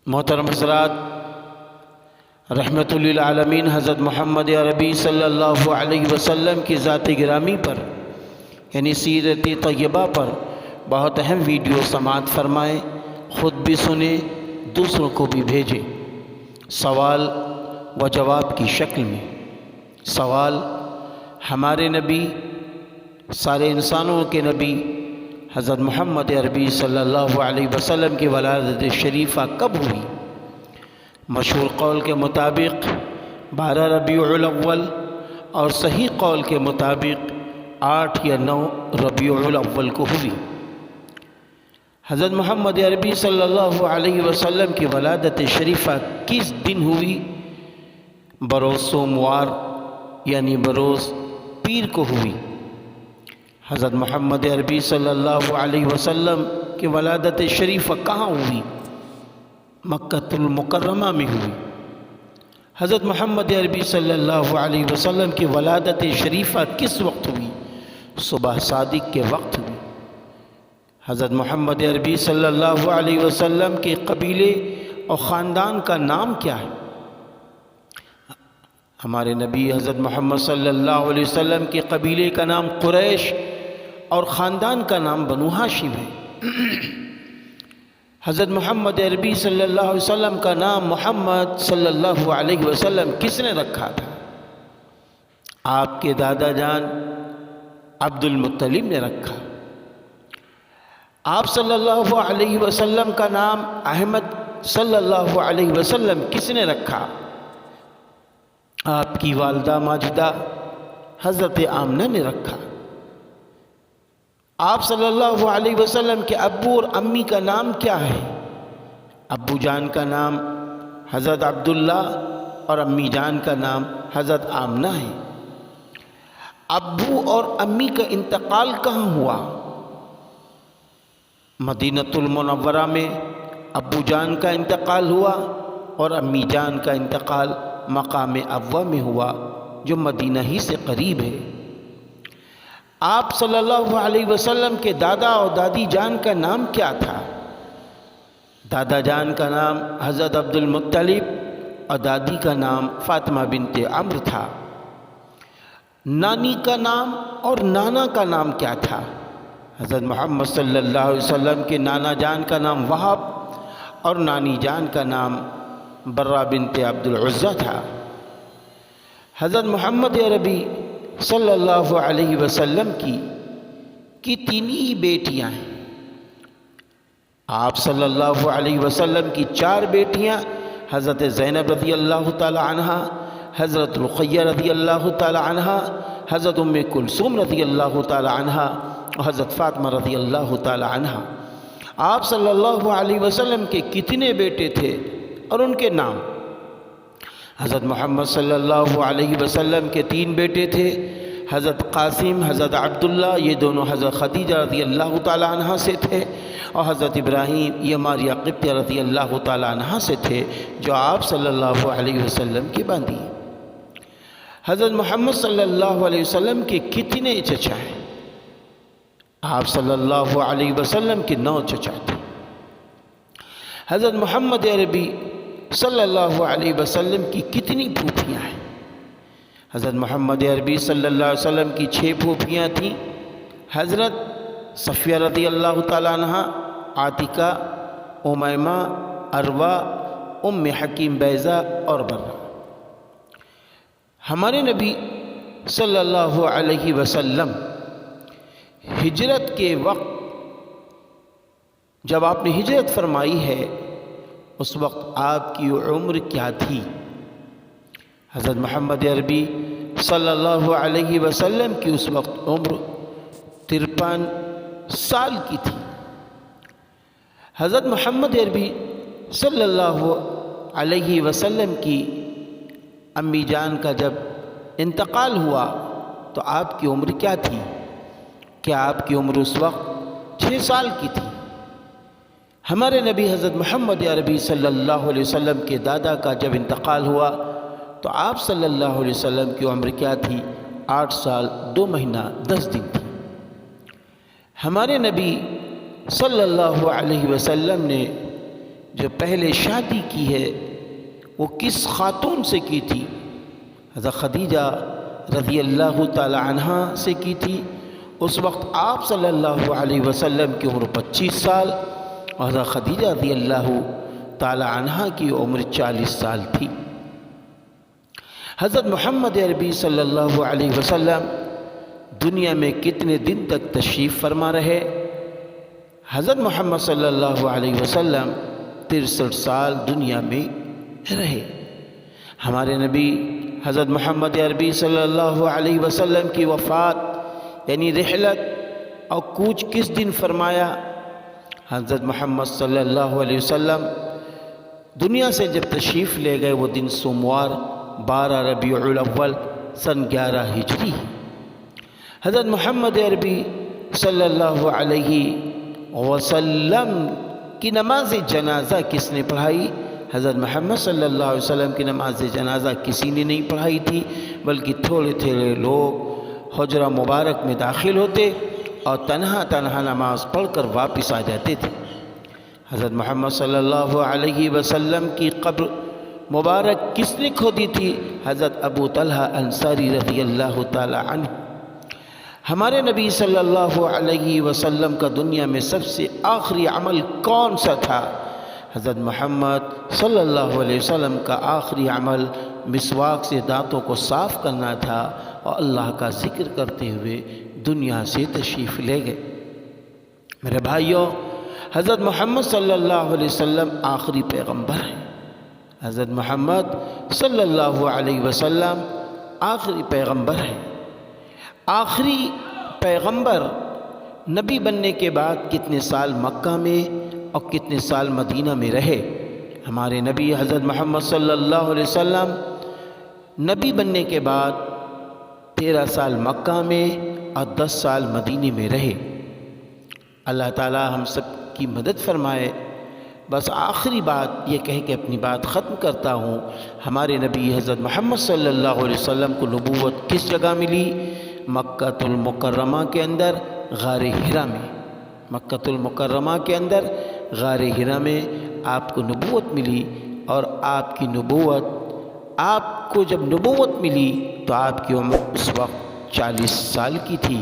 محترم حضرات، رحمت للعالمین حضرت محمد عربی صلی اللہ علیہ وسلم کی ذات گرامی پر یعنی سیرت طیبہ پر بہت اہم ویڈیو سماعت فرمائیں، خود بھی سنیں، دوسروں کو بھی بھیجیں۔ سوال و جواب کی شکل میں سوال: ہمارے نبی، سارے انسانوں کے نبی حضرت محمد عربی صلی اللہ علیہ وسلم کی ولادت شریفہ کب ہوئی؟ مشہور قول کے مطابق 12 ربیع الاول اور صحیح قول کے مطابق 8 یا 9 ربیع الاول کو ہوئی۔ حضرت محمد عربی صلی اللہ علیہ وسلم کی ولادت شریفہ کس دن ہوئی؟ بروز سوموار یعنی بروز پیر کو ہوئی۔ حضرت محمد عربی صلی اللہ علیہ وسلم کی ولادت شریفہ کہاں ہوئی؟ مکہ المکرمہ میں ہوئی۔ حضرت محمد عربی صلی اللہ علیہ وسلم کی ولادت شریفہ کس وقت ہوئی؟ صبح صادق کے وقت ہوئی۔ حضرت محمد عربی صلی اللہ علیہ وسلم کے قبیلے اور خاندان کا نام کیا ہے؟ ہمارے نبی حضرت محمد صلی اللہ علیہ وسلم کے قبیلے کا نام قریش اور خاندان کا نام بنو ہاشم ہے۔ حضرت محمد عربی صلی اللہ علیہ وسلم کا نام محمد صلی اللہ علیہ وسلم کس نے رکھا تھا؟ آپ کے دادا جان عبد المطلب نے رکھا۔ آپ صلی اللہ علیہ وسلم کا نام احمد صلی اللہ علیہ وسلم کس نے رکھا؟ آپ کی والدہ ماجدہ حضرت آمنہ نے رکھا۔ آپ صلی اللہ علیہ وسلم کے ابو اور امی کا نام کیا ہے؟ ابو جان کا نام حضرت عبداللہ اور امی جان کا نام حضرت آمنہ ہے۔ ابو اور امی کا انتقال کہاں ہوا؟ مدینہ المنورہ میں ابو جان کا انتقال ہوا اور امی جان کا انتقال مقام ابوا میں ہوا جو مدینہ ہی سے قریب ہے۔ آپ صلی اللہ علیہ وسلم کے دادا اور دادی جان کا نام کیا تھا؟ دادا جان کا نام حضرت عبد المطلب اور دادی کا نام فاطمہ بنت عمرو تھا۔ نانی کا نام اور نانا کا نام کیا تھا؟ حضرت محمد صلی اللہ علیہ وسلم کے نانا جان کا نام وہب اور نانی جان کا نام برہ بنت عبد العزہ تھا۔ حضرت محمد عربی صلی اللہ علیہ وسلم کی کتنی بیٹیاں ہیں؟ آپ صلی اللہ علیہ وسلم کی 4 بیٹیاں حضرت زینب رضی اللہ تعالی عنہا، حضرت رقیہ رضی اللہ تعالی عنہا، حضرت ام کلثوم رضی اللہ تعالی عنہا اور حضرت فاطمہ رضی اللہ تعالی عنہا۔ آپ صلی اللہ علیہ وسلم کے کتنے بیٹے تھے اور ان کے نام؟ حضرت محمد صلی اللہ علیہ وسلم کے 3 بیٹے تھے، حضرت قاسم، حضرت عبداللہ، یہ دونوں حضرت خدیجہ رضی اللہ تعالی عنہ سے تھے، اور حضرت ابراہیم یہ ماریہ قبطیہ رضی اللہ تعالی عنہ سے تھے جو آپ صلی اللہ علیہ وسلم کی باندھی۔ حضرت محمد صلی اللہ علیہ وسلم کے کتنے چچا ہیں؟ آپ صلی اللہ علیہ وسلم کے 9 چچا تھے۔ حضرت محمد عربی صلی اللہ علیہ وسلم کی کتنی پھوپھیاں ہیں؟ حضرت محمد عربی صلی اللہ علیہ وسلم کی 6 پھوپھیاں تھیں، حضرت صفیہ رضی اللہ تعالیٰ عنہ، عاتقہ، امیمہ، عروہ، ام حکیم بیضہ اور برہ۔ ہمارے نبی صلی اللہ علیہ وسلم ہجرت کے وقت جب آپ نے ہجرت فرمائی ہے اس وقت آپ کی عمر کیا تھی؟ حضرت محمد عربی صلی اللہ علیہ وسلم کی اس وقت عمر 53 سال کی تھی۔ حضرت محمد عربی صلی اللہ علیہ وسلم کی امی جان کا جب انتقال ہوا تو آپ کی عمر کیا تھی؟ کیا آپ کی عمر اس وقت 6 سال کی تھی؟ ہمارے نبی حضرت محمد عربی صلی اللہ علیہ وسلم کے دادا کا جب انتقال ہوا تو آپ صلی اللہ علیہ وسلم کی عمر کیا تھی؟ 8 سال 2 مہینہ 10 دن تھی۔ ہمارے نبی صلی اللہ علیہ وسلم نے جو پہلے شادی کی ہے وہ کس خاتون سے کی تھی؟ حضرت خدیجہ رضی اللہ تعالی عنہ سے کی تھی۔ اس وقت آپ صلی اللہ علیہ وسلم کی عمر 25 سال اور حضرت خدیجہ رضی اللہ تعالی عنہ کی عمر 40 سال تھی۔ حضرت محمد عربی صلی اللہ علیہ وسلم دنیا میں کتنے دن تک تشریف فرما رہے؟ حضرت محمد صلی اللہ علیہ وسلم 63 سال دنیا میں رہے۔ ہمارے نبی حضرت محمد عربی صلی اللہ علیہ وسلم کی وفات یعنی رحلت اور کوچ کس دن فرمایا؟ حضرت محمد صلی اللہ علیہ وسلم دنیا سے جب تشریف لے گئے وہ دن سوموار 12 ربیع الاول سن 11 ہجری۔ حضرت محمد عربی صلی اللہ علیہ وسلم کی نماز جنازہ کس نے پڑھائی؟ حضرت محمد صلی اللہ علیہ وسلم کی نماز جنازہ کسی نے نہیں پڑھائی تھی، بلکہ تھوڑے تھوڑے لوگ حجرہ مبارک میں داخل ہوتے اور تنہا تنہا نماز پڑھ کر واپس آ جاتے تھے۔ حضرت محمد صلی اللہ علیہ وسلم کی قبر مبارک کس نے کھودی تھی؟ حضرت ابو طلحہ انصاری رضی اللہ تعالی عنہ۔ ہمارے نبی صلی اللہ علیہ وسلم کا دنیا میں سب سے آخری عمل کون سا تھا؟ حضرت محمد صلی اللہ علیہ وسلم کا آخری عمل مسواک سے دانتوں کو صاف کرنا تھا اور اللہ کا ذکر کرتے ہوئے دنیا سے تشریف لے گئے۔ میرے بھائیوں، حضرت محمد صلی اللہ علیہ وسلم آخری پیغمبر ہیں۔ حضرت محمد صلی اللہ علیہ وسلم آخری پیغمبر ہیں۔ آخری پیغمبر نبی بننے کے بعد کتنے سال مکہ میں اور کتنے سال مدینہ میں رہے؟ ہمارے نبی حضرت محمد صلی اللہ علیہ وسلم نبی بننے کے بعد 13 سال مکہ میں اور 10 سال مدینہ میں رہے۔ اللہ تعالی ہم سب کی مدد فرمائے۔ بس آخری بات یہ کہہ کے اپنی بات ختم کرتا ہوں۔ ہمارے نبی حضرت محمد صلی اللہ علیہ وسلم کو نبوت کس جگہ ملی؟ مکہ المکرمہ کے اندر غار حرا میں۔ مکہ المکرمہ کے اندر غار حرا میں آپ کو نبوت ملی، اور آپ کی نبوت، آپ کو جب نبوت ملی تو آپ کی عمر اس وقت 40 سال کی تھی۔